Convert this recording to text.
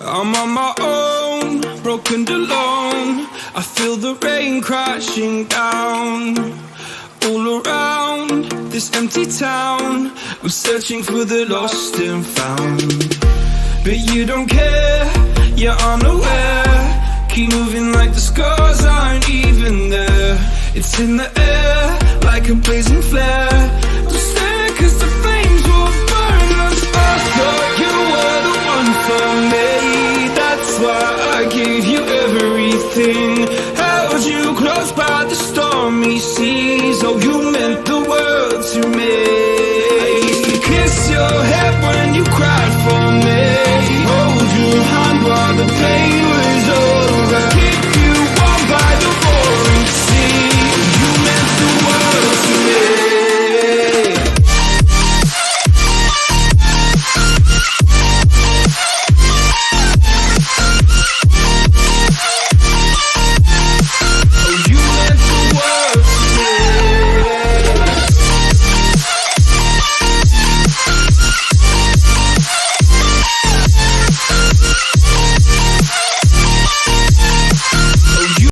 I'm on my own, broken and alone. I feel the rain crashing down all around this empty town. I'm searching for the lost and found, but you don't care, you're unaware. Keep moving like the scars aren't even there. It's in the air like a blazing flare. Don't stare 'cause the flames will burn us. I thought you were the one for me. That's why I gave you everything. Held you close by the stormy seas. Oh, you meant the world to me. I used to kiss your head